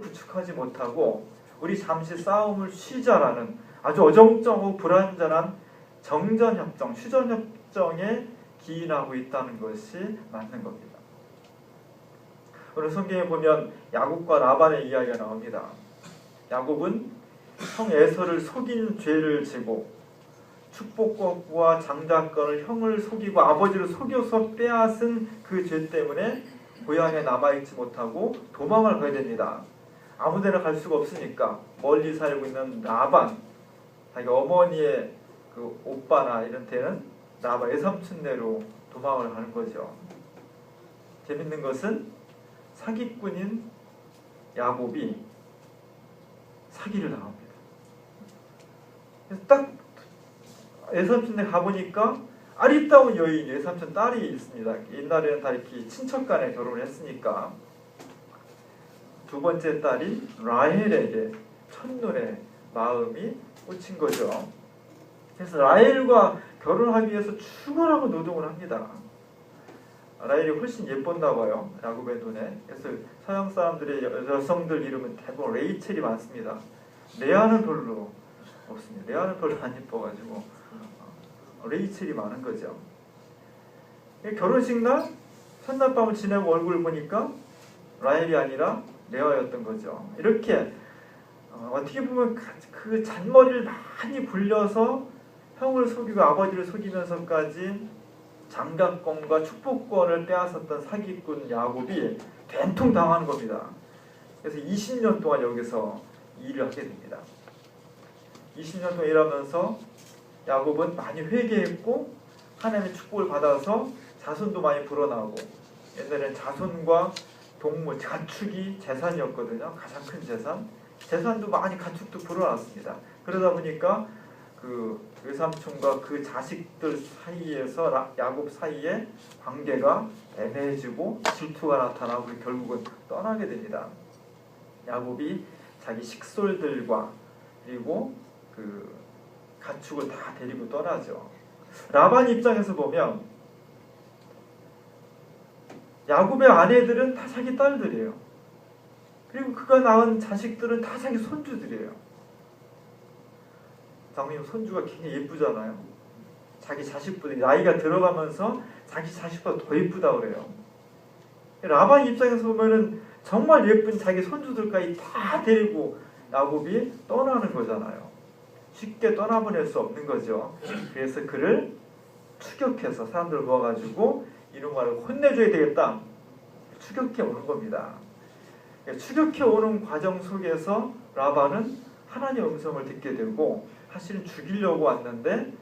구축하지 못하고 우리 잠시 싸움을 쉬자라는 아주 어정쩡하고 불완전한 정전협정, 휴전협정에 기인하고 있다는 것이 맞는 겁니다. 오늘 성경에 보면 야곱과 라반의 이야기가 나옵니다. 야곱은 형 에서를 속인 죄를 지고 축복과 장자권을 형을 속이고 아버지를 속여서 빼앗은 그 죄 때문에 고향에 남아있지 못하고 도망을 가야 됩니다. 아무데나 갈 수가 없으니까 멀리 살고 있는 라반, 자기 어머니의 그 오빠나 이런 데는 라반 외삼촌네로 도망을 가는 거죠. 재밌는 것은 사기꾼인 야곱이 사기를 당합니다. 그래서 딱 외삼촌네 가보니까 아리따운 여인, 외삼촌 딸이 있습니다. 옛날에는 다 이렇게 친척 간에 결혼을 했으니까 두 번째 딸이 라헬에게 첫눈에 마음이 꽂힌 거죠. 그래서 라헬과 결혼하기 위해서 출근하고 노동을 합니다. 라헬이 훨씬 예뻤나 봐요. 야곱의 눈에. 그래서 서양 사람들의 여성들 이름은 대부분 레이첼이 많습니다. 레아는 별로 없습니다. 레아는 별로 안 예뻐가지고 레이첼이 많은 거죠. 결혼식 날 첫날 밤을 지내고 얼굴을 보니까 라헬이 아니라 레아였던 거죠. 이렇게 어떻게 보면 그 잔머리를 많이 굴려서 형을 속이고 아버지를 속이면서까지 장가권과 축복권을 빼앗았던 사기꾼 야곱이 된통 당하는 겁니다. 그래서 20년 동안 여기서 일을 하게 됩니다. 20년 동안 일하면서 야곱은 많이 회개했고 하나님의 축복을 받아서 자손도 많이 불어나고, 옛날에는 자손과 동물, 가축이 재산이었거든요. 가장 큰 재산. 재산도 많이 가축도 불어났습니다. 그러다 보니까 그 외삼촌과 그 자식들 사이에서 야곱 사이에 관계가 애매해지고 질투가 나타나고 결국은 떠나게 됩니다. 야곱이 자기 식솔들과 그리고 그 가축을 다 데리고 떠나죠. 라반 입장에서 보면 야곱의 아내들은 다 자기 딸들이에요. 그리고 그가 낳은 자식들은 다 자기 손주들이에요. 장모님 손주가 굉장히 예쁘잖아요. 자기 자식보다 나이가 들어가면서 자기 자식보다 더 예쁘다 그래요. 라반 입장에서 보면은 정말 예쁜 자기 손주들까지 다 데리고 야곱이 떠나는 거잖아요. 쉽게 떠나보낼 수 없는 거죠. 그래서 그를 추격해서 사람들을 모아가지고 이런 말을 혼내줘야 되겠다. 추격해 오는 겁니다. 추격해 오는 과정 속에서 라반은 하나님의 음성을 듣게 되고 사실은 죽이려고 왔는데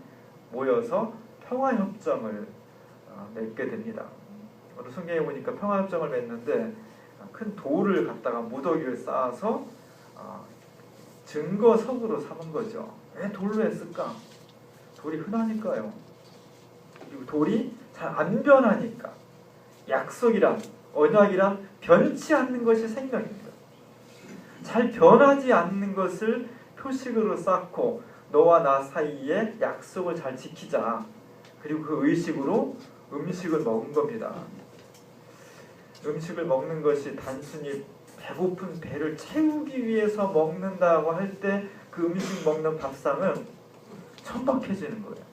모여서 평화협정을 맺게 됩니다. 오늘 성경에 보니까 평화협정을 맺는데 큰 돌을 갖다가 무더기를 쌓아서 증거석으로 삼은 거죠. 왜 돌로 했을까? 돌이 흔하니까요. 그리고 돌이 잘 안 변하니까. 약속이란, 언약이란 변치 않는 것이 생명입니다. 잘 변하지 않는 것을 표식으로 쌓고 너와 나 사이에 약속을 잘 지키자. 그리고 그 의식으로 음식을 먹은 겁니다. 음식을 먹는 것이 단순히 배고픈 배를 채우기 위해서 먹는다고 할 때 그 음식 먹는 밥상은 천박해지는 거예요.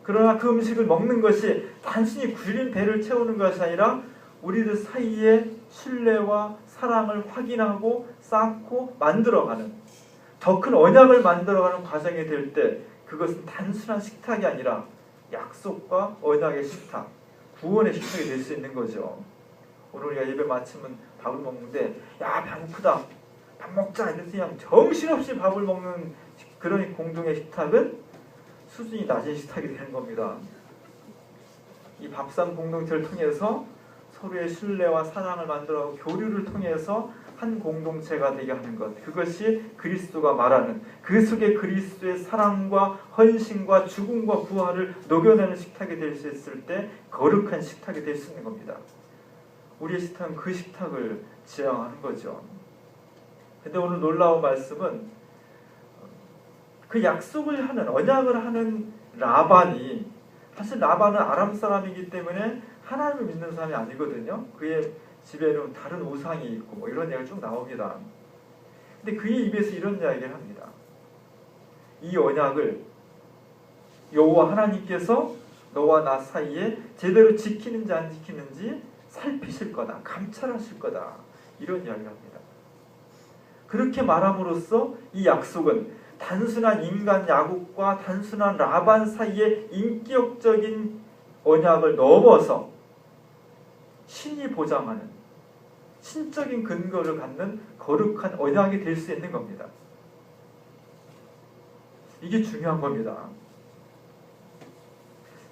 그러나 그 음식을 먹는 것이 단순히 굴린 배를 채우는 것이 아니라 우리들 사이에 신뢰와 사랑을 확인하고 쌓고 만들어가는, 더 큰 언약을 만들어가는 과정이 될 때 그것은 단순한 식탁이 아니라 약속과 언약의 식탁, 구원의 식탁이 될 수 있는 거죠. 오늘 우리가 예배 마치면 밥을 먹는데 야 배고프다 밥 먹자 이래서 그냥 정신없이 밥을 먹는 그런 공동의 식탁은 수준이 낮은 식탁이 되는 겁니다. 이 밥상 공동체를 통해서 서로의 신뢰와 사랑을 만들어 교류를 통해서 한 공동체가 되게 하는 것, 그것이 그리스도가 말하는 그 속에 그리스도의 사랑과 헌신과 죽음과 부활을 녹여내는 식탁이 될 수 있을 때 거룩한 식탁이 될 수 있는 겁니다. 우리의 식탁은 그 식탁을 지향하는 거죠. 근데 오늘 놀라운 말씀은 그 약속을 하는, 언약을 하는 라반이, 사실 라반은 아람 사람이기 때문에 하나님을 믿는 사람이 아니거든요. 그의 집에는 다른 우상이 있고 뭐 이런 얘기가 쭉 나옵니다. 근데 그의 입에서 이런 이야기를 합니다. 이 언약을 여호와 하나님께서 너와 나 사이에 제대로 지키는지 안 지키는지 살피실 거다. 감찰하실 거다. 이런 이야기를 합니다. 그렇게 말함으로써 이 약속은 단순한 인간 야곱과 단순한 라반 사이의 인격적인 언약을 넘어서 신이 보장하는 신적인 근거를 갖는 거룩한 언약이 될 수 있는 겁니다. 이게 중요한 겁니다.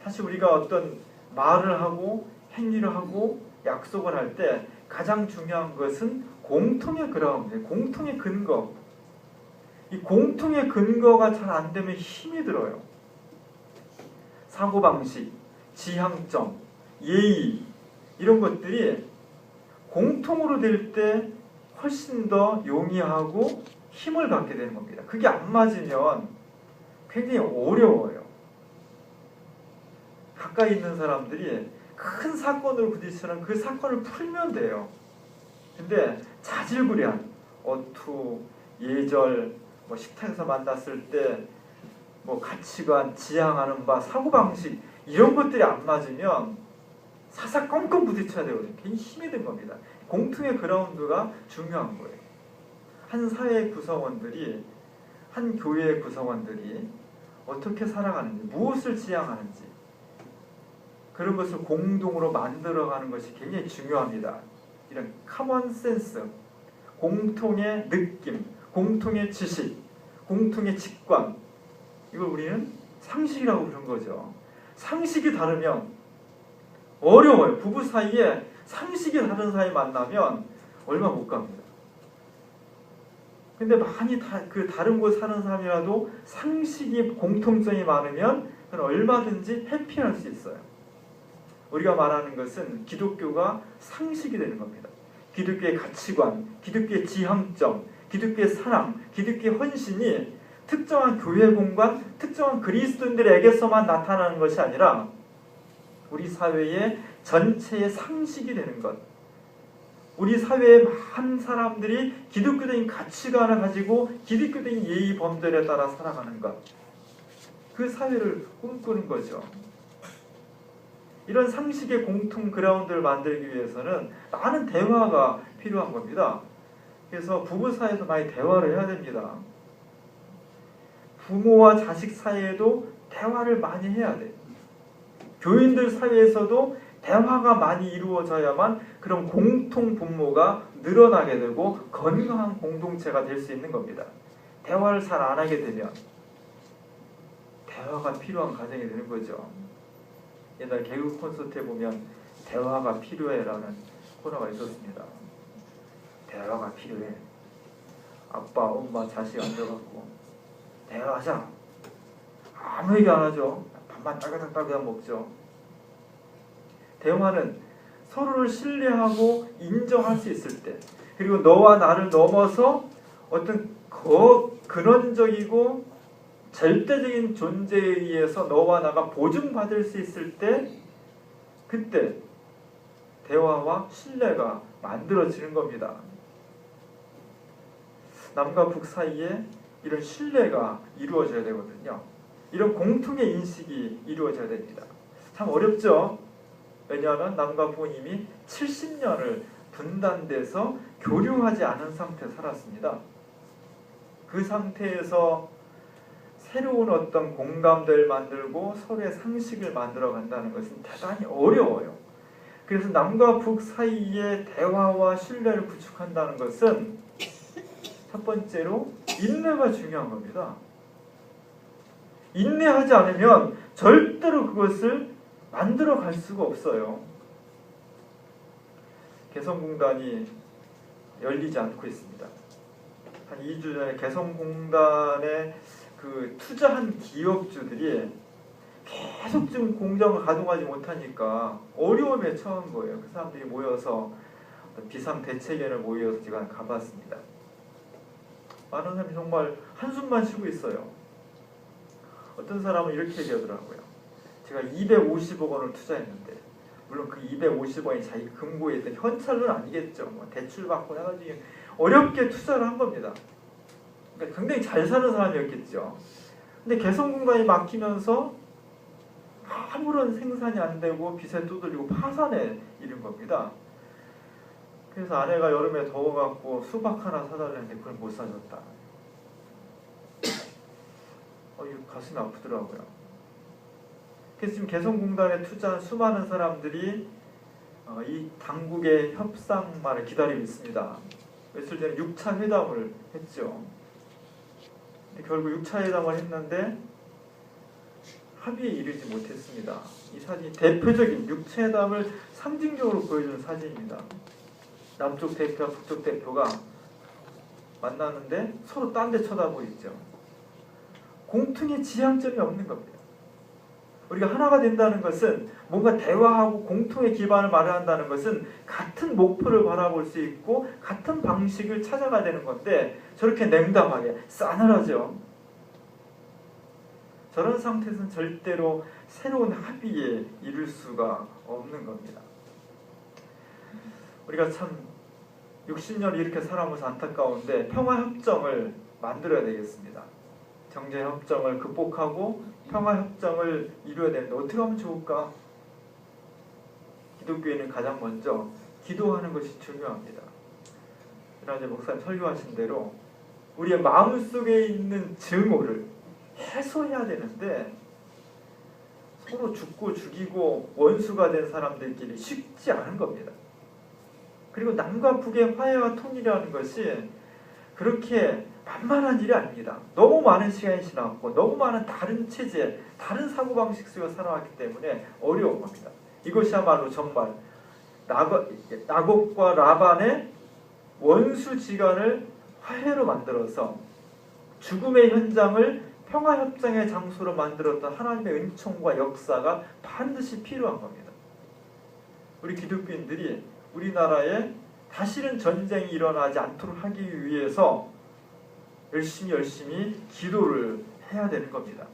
사실 우리가 어떤 말을 하고 행위를 하고 약속을 할 때 가장 중요한 것은 공통의 그라운드, 공통의 근거. 이 공통의 근거가 잘 안 되면 힘이 들어요. 사고방식, 지향점, 예의 이런 것들이 공통으로 될 때 훨씬 더 용이하고 힘을 갖게 되는 겁니다. 그게 안 맞으면 굉장히 어려워요. 가까이 있는 사람들이 큰 사건으로 부딪히는 그 사건을 풀면 돼요. 근데 자질구레한 어투, 예절, 뭐 식탁에서 만났을 때 뭐 가치관, 지향하는 바, 사고방식 이런 것들이 안 맞으면 사사건건 부딪혀야 되거든요. 괜히 힘이 든 겁니다. 공통의 그라운드가 중요한 거예요. 한 사회의 구성원들이, 한 교회의 구성원들이 어떻게 살아가는지, 무엇을 지향하는지 그런 것을 공동으로 만들어가는 것이 굉장히 중요합니다. 이런 커먼 센스, 공통의 느낌, 공통의 지식, 공통의 직관 이걸 우리는 상식이라고 부르는 거죠. 상식이 다르면 어려워요. 부부 사이에 상식이 다른 사이 만나면 얼마 못 갑니다. 근데 많이 그 다른 곳 사는 사람이라도 상식이 공통점이 많으면 그건 얼마든지 해피할 수 있어요. 우리가 말하는 것은 기독교가 상식이 되는 겁니다. 기독교의 가치관, 기독교의 지향점, 기독교의 사랑, 기독교의 헌신이 특정한 교회 공간, 특정한 그리스도인들에게서만 나타나는 것이 아니라 우리 사회의 전체의 상식이 되는 것. 우리 사회의 많은 사람들이 기독교적인 가치관을 가지고 기독교적인 예의 범절에 따라 살아가는 것. 그 사회를 꿈꾸는 거죠. 이런 상식의 공통 그라운드를 만들기 위해서는 많은 대화가 필요한 겁니다. 그래서 부부 사이에서 많이 대화를 해야 됩니다. 부모와 자식 사이에도 대화를 많이 해야 돼. 교인들 사이에서도 대화가 많이 이루어져야만 그런 공통 분모가 늘어나게 되고 건강한 공동체가 될 수 있는 겁니다. 대화를 잘 안 하게 되면 대화가 필요한 가정이 되는 거죠. 옛날 개그 콘서트에 보면 대화가 필요해라는 코너가 있었습니다. 대화가 필요해. 아빠, 엄마, 자식 앉아갖고 대화하자. 아무 얘기 안 하죠. 밥만 딸그닥딸그닥 먹죠. 대화는 서로를 신뢰하고 인정할 수 있을 때, 그리고 너와 나를 넘어서 어떤 근원적이고 절대적인 존재에 의해서 너와 나가 보증받을 수 있을 때, 그때 대화와 신뢰가 만들어지는 겁니다. 남과 북 사이에 이런 신뢰가 이루어져야 되거든요. 이런 공통의 인식이 이루어져야 됩니다. 참 어렵죠? 왜냐하면 남과 북은 이미 70년을 분단돼서 교류하지 않은 상태에 살았습니다. 그 상태에서 새로운 어떤 공감대를 만들고 서로의 상식을 만들어 간다는 것은 대단히 어려워요. 그래서 남과 북 사이의 대화와 신뢰를 구축한다는 것은 첫 번째로 인내가 중요한 겁니다. 인내하지 않으면 절대로 그것을 만들어 갈 수가 없어요. 개성공단이 열리지 않고 있습니다. 한 2주 전에 개성공단에 그 투자한 기업주들이 계속 지금 공장을 가동하지 못하니까 어려움에 처한 거예요. 그 사람들이 모여서 비상대책위원회 모여서 제가 가봤습니다. 많은 사람이 정말 한숨만 쉬고 있어요. 어떤 사람은 이렇게 얘기하더라고요. 제가 250억 원을 투자했는데 물론 그 250원이 자기 금고에 있던 현찰은 아니겠죠. 뭐 대출 받고 해가지고 어렵게 투자를 한 겁니다. 그러니까 굉장히 잘 사는 사람이었겠죠. 근데 개성공단이 막히면서 아무런 생산이 안 되고 빚에 두들리고 파산에 이른 겁니다. 그래서 아내가 여름에 더워갖고 수박 하나 사달라는데 그걸 못 사줬다. 이거 가슴이 아프더라고요. 그래서 지금 개성공단에 투자한 수많은 사람들이 이 당국의 협상만을 기다리고 있습니다. 며칠 전에 6차 회담을 했죠. 결국 6차 회담을 했는데 합의에 이르지 못했습니다. 이 사진이 대표적인 6차 회담을 상징적으로 보여주는 사진입니다. 남쪽 대표와 북쪽 대표가 만나는데 서로 딴 데 쳐다보고 있죠. 공통의 지향점이 없는 겁니다. 우리가 하나가 된다는 것은 뭔가 대화하고 공통의 기반을 마련한다는 것은 같은 목표를 바라볼 수 있고 같은 방식을 찾아가야 되는 건데 저렇게 냉담하게 싸늘하죠. 저런 상태에서는 절대로 새로운 합의에 이를 수가 없는 겁니다. 우리가 참 60년 이렇게 살아오면서 안타까운데 평화협정을 만들어야 되겠습니다. 경제협정을 극복하고 평화협정을 이루어야 되는데 어떻게 하면 좋을까? 기독교인은 가장 먼저 기도하는 것이 중요합니다. 지난주에 목사님 설교하신 대로 우리의 마음속에 있는 증오를 해소해야 되는데 서로 죽고 죽이고 원수가 된 사람들끼리 쉽지 않은 겁니다. 그리고 남과 북의 화해와 통일이라는 것이 그렇게 만만한 일이 아닙니다. 너무 많은 시간이 지났고 너무 많은 다른 체제, 다른 사고방식 속에 살아왔기 때문에 어려운 겁니다. 이것이야말로 정말 나곱과 라반의 원수지간을 화해로 만들어서 죽음의 현장을 평화협정의 장소로 만들었던 하나님의 은총과 역사가 반드시 필요한 겁니다. 우리 기독교인들이 우리나라에 다시는 전쟁이 일어나지 않도록 하기 위해서 열심히 기도를 해야 되는 겁니다.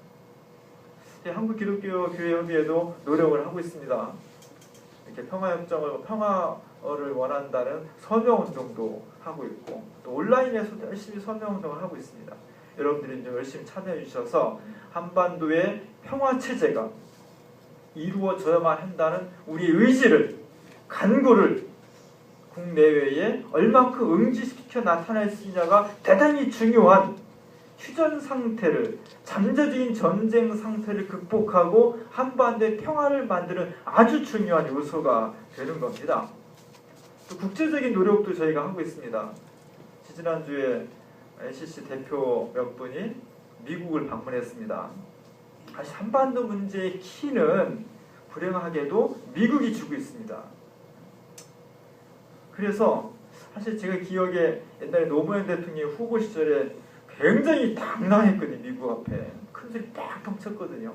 한국기독교교회협의회도 노력을 하고 있습니다. 이렇게 평화를 원한다는 서명운동도 하고 있고 또 온라인에서도 열심히 서명운동을 하고 있습니다. 여러분들이 이제 열심히 참여해 주셔서 한반도의 평화체제가 이루어져야만 한다는 우리의 의지를 간구를 국내외에 얼만큼 응지시켜 나타낼 수 있냐가 대단히 중요한 휴전 상태를 잠재적인 전쟁 상태를 극복하고 한반도의 평화를 만드는 아주 중요한 요소가 되는 겁니다. 또 국제적인 노력도 저희가 하고 있습니다. 지난주에 NCC 대표 몇 분이 미국을 방문했습니다. 사실 한반도 문제의 키는 불행하게도 미국이 주고 있습니다. 그래서 사실 제가 기억에 옛날에 노무현 대통령 후보 시절에 굉장히 당당했거든요. 미국 앞에 큰소리 팍팍 쳤거든요.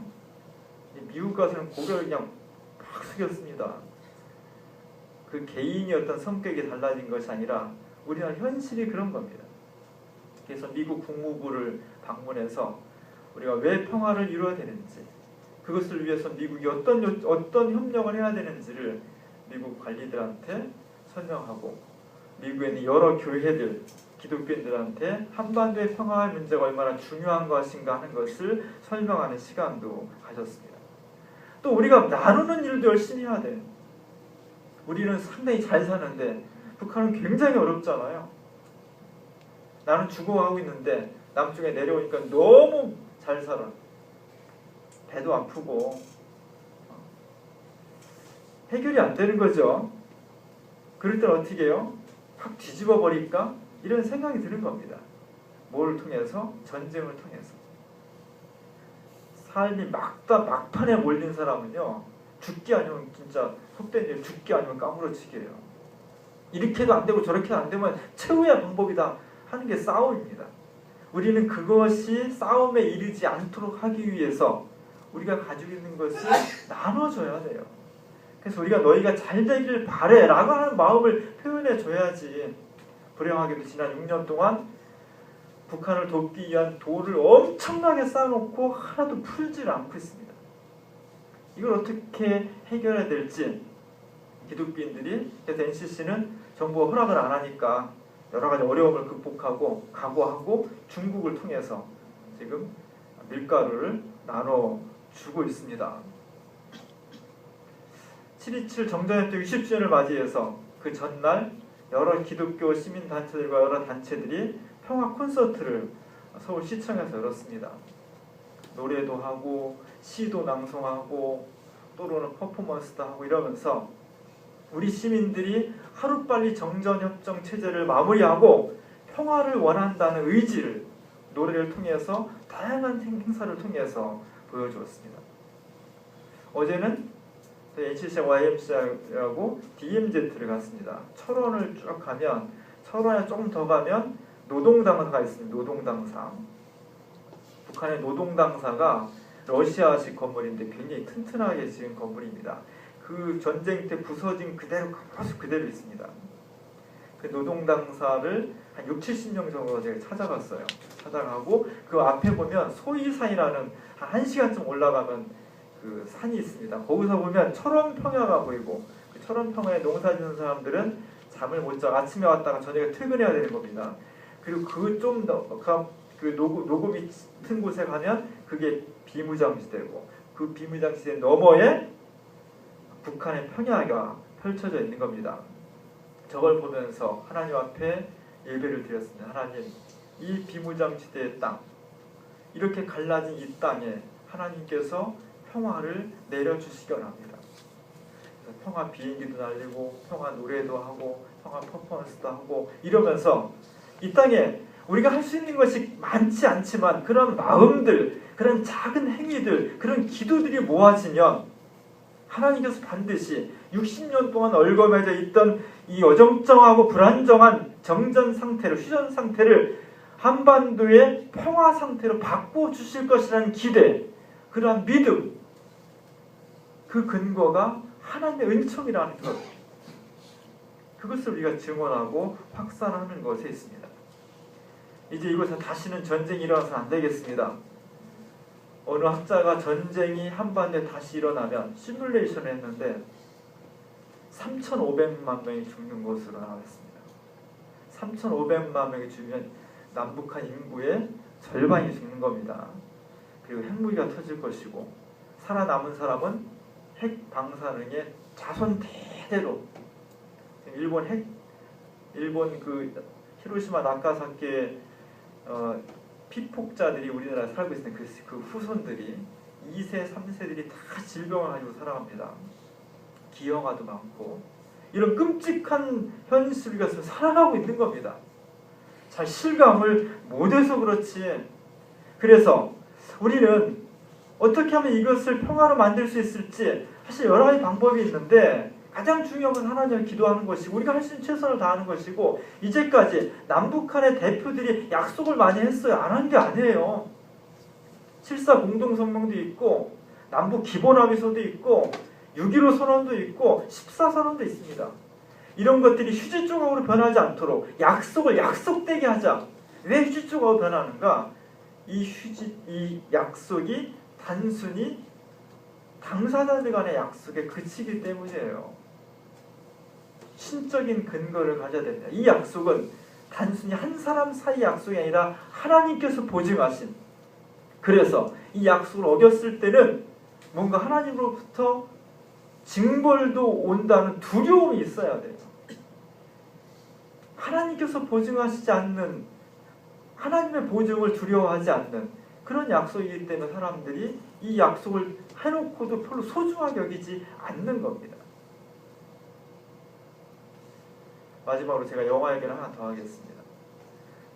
미국 가서는 고개를 그냥 팍 숙였습니다. 그 개인이 어떤 성격이 달라진 것이 아니라 우리나라 현실이 그런 겁니다. 그래서 미국 국무부를 방문해서 우리가 왜 평화를 이루어야 되는지, 그것을 위해서 미국이 어떤 협력을 해야 되는지를 미국 관리들한테 설명하고, 미국에 있는 여러 교회들, 기독교인들한테 한반도의 평화의 문제가 얼마나 중요한 것인가 하는 것을 설명하는 시간도 가졌습니다. 또 우리가 나누는 일도 열심히 해야 돼. 우리는 상당히 잘 사는데 북한은 굉장히 어렵잖아요. 나는 죽어가고 있는데 남쪽에 내려오니까 너무 잘 살아. 배도 아프고 해결이 안 되는 거죠. 그럴 땐 어떻게 해요? 확 뒤집어 버릴까? 이런 생각이 드는 겁니다. 뭘 통해서? 전쟁을 통해서. 삶이 막판에 몰린 사람은요, 죽기 아니면 진짜 속된 일, 죽기 아니면 까무러치기예요. 이렇게도 안 되고 저렇게도 안 되면 최후의 방법이다 하는 게 싸움입니다. 우리는 그것이 싸움에 이르지 않도록 하기 위해서 우리가 가지고 있는 것을 나눠줘야 돼요. 그래서 우리가 너희가 잘 되길 바래 라고 하는 마음을 표현해 줘야지. 불행하게도 지난 6년 동안 북한을 돕기 위한 도를 엄청나게 쌓아놓고 하나도 풀지를 않고 있습니다. 이걸 어떻게 해결해야 될지 기독교인들이. 그래서 NCC는 정부가 허락을 안 하니까 여러 가지 어려움을 극복하고 각오하고 중국을 통해서 지금 밀가루를 나눠주고 있습니다. 7.27 정전협정 60주년을 맞이해서 그 전날 여러 기독교 시민단체들과 여러 단체들이 평화 콘서트를 서울시청에서 열었습니다. 노래도 하고 시도 낭송하고 또는 퍼포먼스도 하고 이러면서 우리 시민들이 하루빨리 정전협정 체제를 마무리하고 평화를 원한다는 의지를 노래를 통해서 다양한 행사를 통해서 보여주었습니다. 어제는 NCC YMCA하고 DMZ를 갔습니다. 철원을 쭉 가면 철원에 조금 더 가면 노동당사가 있습니다. 노동당사. 북한의 노동당사가 러시아식 건물인데 굉장히 튼튼하게 지은 건물입니다. 그 전쟁 때 부서진 그대로 있습니다. 그 노동당사를 한 60-70명 정도 제가 찾아갔어요. 찾아가고 그 앞에 보면 소이산이라는 한 1시간쯤 올라가면 그 산이 있습니다. 거기서 보면 철원평야가 보이고 그 철원평야에 농사 짓는 사람들은 잠을 못 자고 아침에 왔다가 저녁에 퇴근해야 되는 겁니다. 그리고 그 좀 그 녹음이 튼 곳에 가면 그게 비무장지대고 그 비무장지대 너머에 북한의 평야가 펼쳐져 있는 겁니다. 저걸 보면서 하나님 앞에 예배를 드렸습니다. 하나님, 이 비무장지대의 땅, 이렇게 갈라진 이 땅에 하나님께서 평화를 내려주시기 원합니다. 그래서 평화 비행기도 날리고 평화 노래도 하고 평화 퍼포먼스도 하고 이러면서 이 땅에 우리가 할 수 있는 것이 많지 않지만 그런 마음들, 그런 작은 행위들, 그런 기도들이 모아지면 하나님께서 반드시 60년 동안 얽어매져 있던 이 어정쩡하고 불안정한 정전 상태를, 휴전 상태를 한반도의 평화 상태로 바꿔주실 것이라는 기대, 그러한 믿음, 그 근거가 하나님의 은총이라는 것, 그것을 우리가 증언하고 확산하는 것에 있습니다. 이제 이곳에 다시는 전쟁이 일어나서는 안 되겠습니다. 어느 학자가 전쟁이 한반도에 다시 일어나면 시뮬레이션을 했는데 3,500만 명이 죽는 것으로 나왔습니다. 3,500만 명이 죽으면 남북한 인구의 절반이 죽는 겁니다. 그리고 핵무기가 터질 것이고 살아남은 사람은 핵 방사능의 자손 대대로 일본 그 히로시마 나가사키의 피폭자들이 우리나라에 살고 있는 그 후손들이 2세, 3세들이 다 질병을 가지고 살아갑니다. 기형아도 많고 이런 끔찍한 현실을 가지고 살아가고 있는 겁니다. 잘 실감을 못해서 그렇지. 그래서 우리는 어떻게 하면 이것을 평화로 만들 수 있을지 사실 여러 가지 방법이 있는데 가장 중요한 건 하나님을 기도하는 것이고 우리가 할 수 있는 최선을 다하는 것이고 이제까지 남북한의 대표들이 약속을 많이 했어요. 안 한 게 아니에요. 7.4 공동성명도 있고 남북 기본합의서도 있고 6.15 선언도 있고 14 선언도 있습니다. 이런 것들이 휴지 조각으로 변하지 않도록 약속을 약속되게 하자. 왜 휴지 조각으로 변하는가? 이 약속이 단순히 당사자들 간의 약속에 그치기 때문이에요. 신적인 근거를 가져야 됩니다. 이 약속은 단순히 한 사람 사이 약속이 아니라 하나님께서 보증하신, 그래서 이 약속을 어겼을 때는 뭔가 하나님으로부터 징벌도 온다는 두려움이 있어야 돼요. 하나님께서 보증하시지 않는, 하나님의 보증을 두려워하지 않는 그런 약속이기 때문에 사람들이 이 약속을 해놓고도 별로 소중하게 여기지 않는 겁니다. 마지막으로 제가 영화 얘기를 하나 더 하겠습니다.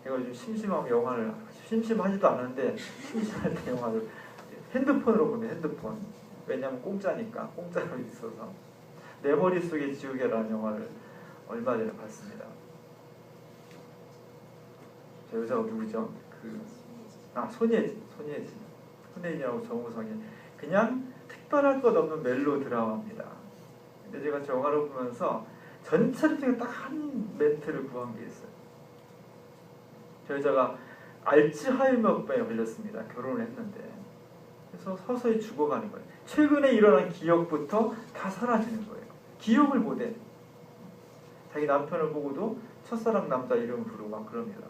제가 요즘 심심하면 영화를, 심심하지도 않은데 심심할 때 영화를 핸드폰으로 보면 핸드폰. 왜냐하면 공짜니까, 공짜로 있어서. 내 머릿속에 지우개라는 영화를 얼마 전에 봤습니다. 저 여자가 누구죠? 손예진이라고 정우성이. 그냥 특별할 것 없는 멜로 드라마입니다. 근데 제가 저 영화를 보면서 전체를 중에 딱 한 멘트를 구한 게 있어요. 저 여자가 알츠하이머병에 걸렸습니다. 결혼을 했는데. 그래서 서서히 죽어가는 거예요. 최근에 일어난 기억부터 다 사라지는 거예요. 기억을 못해. 자기 남편을 보고도 첫사랑 남자 이름 부르고 막 그럽니다.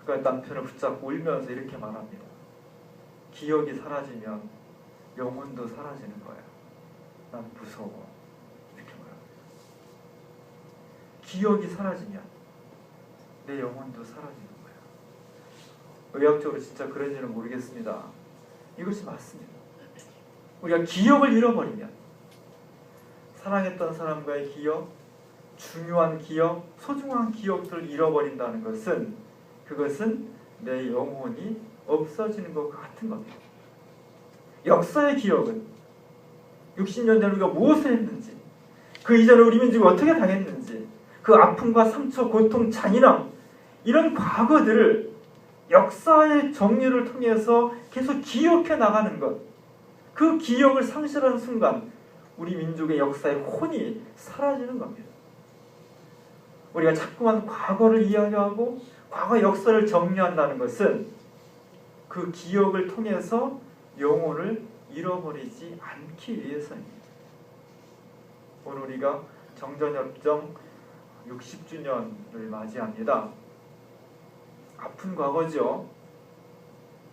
그러니까 남편을 붙잡고 울면서 이렇게 말합니다. 기억이 사라지면 영혼도 사라지는 거야. 난 무서워. 이렇게 말합니다. 기억이 사라지면 내 영혼도 사라지는 거야. 의학적으로 진짜 그런지는 모르겠습니다. 이것이 맞습니다. 우리가 기억을 잃어버리면 사랑했던 사람과의 기억, 중요한 기억, 소중한 기억들을 잃어버린다는 것은 그것은 내 영혼이 없어지는 것 같은 겁니다. 역사의 기억은 60년 전 우리가 무엇을 했는지, 그 이전에 우리 민족이 어떻게 당했는지, 그 아픔과 상처, 고통, 잔인함, 이런 과거들을 역사의 정리를 통해서 계속 기억해 나가는 것, 그 기억을 상실하는 순간 우리 민족의 역사의 혼이 사라지는 겁니다. 우리가 자꾸만 과거를 이야기하고 과거 역사를 정리한다는 것은 그 기억을 통해서 영혼을 잃어버리지 않기 위해서입니다. 오늘 우리가 정전협정 60주년을 맞이합니다. 아픈 과거죠.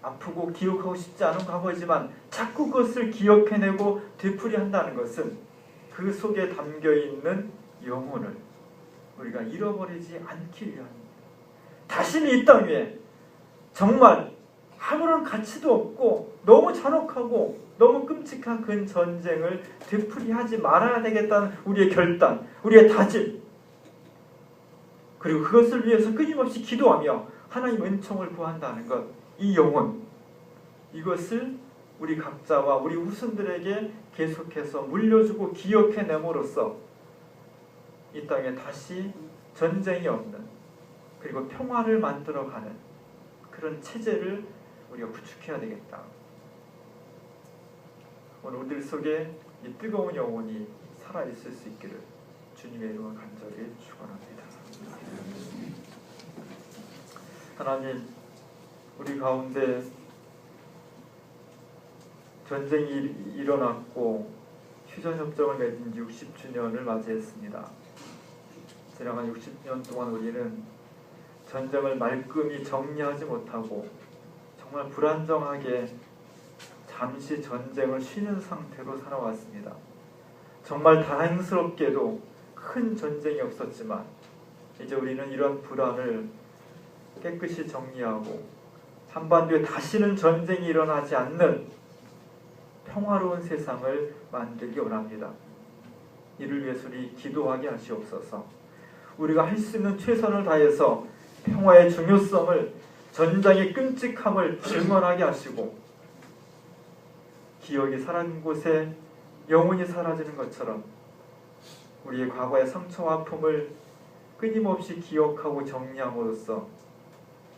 아프고 기억하고 싶지 않은 과거이지만 자꾸 그것을 기억해내고 되풀이한다는 것은 그 속에 담겨있는 영혼을 우리가 잃어버리지 않기 위함입니다. 다시는 이 땅 위에 정말 아무런 가치도 없고 너무 잔혹하고 너무 끔찍한 그 전쟁을 되풀이하지 말아야 되겠다는 우리의 결단, 우리의 다짐, 그리고 그것을 위해서 끊임없이 기도하며 하나님 은총을 구한다는 것, 이 영혼, 이것을 우리 각자와 우리 후손들에게 계속해서 물려주고 기억해냄으로써 이 땅에 다시 전쟁이 없는, 그리고 평화를 만들어가는 그런 체제를 우리가 구축해야 되겠다. 오늘 우리들 속에 이 뜨거운 영혼이 살아있을 수 있기를 주님의 이름으로 간절히 축원합니다. 하나님, 우리 가운데 전쟁이 일어났고 휴전협정을 맺은 60주년을 맞이했습니다. 지나간 60년 동안 우리는 전쟁을 말끔히 정리하지 못하고 정말 불안정하게 잠시 전쟁을 쉬는 상태로 살아왔습니다. 정말 다행스럽게도 큰 전쟁이 없었지만 이제 우리는 이런 불안을 깨끗이 정리하고 한반도에 다시는 전쟁이 일어나지 않는 평화로운 세상을 만들기 원합니다. 이를 위해서 우리 기도하게 하시옵소서. 우리가 할 수 있는 최선을 다해서 평화의 중요성을, 전쟁의 끔찍함을 증언하게 하시고 기억이 사라진 곳에 영혼이 사라지는 것처럼 우리의 과거의 상처와 아픔을 끊임없이 기억하고 정리함으로써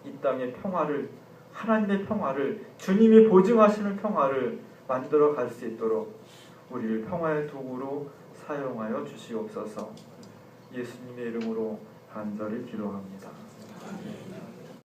이 땅의 평화를, 하나님의 평화를, 주님이 보증하시는 평화를 만들어 갈 수 있도록 우리를 평화의 도구로 사용하여 주시옵소서. 예수님의 이름으로 간절히 기도합니다.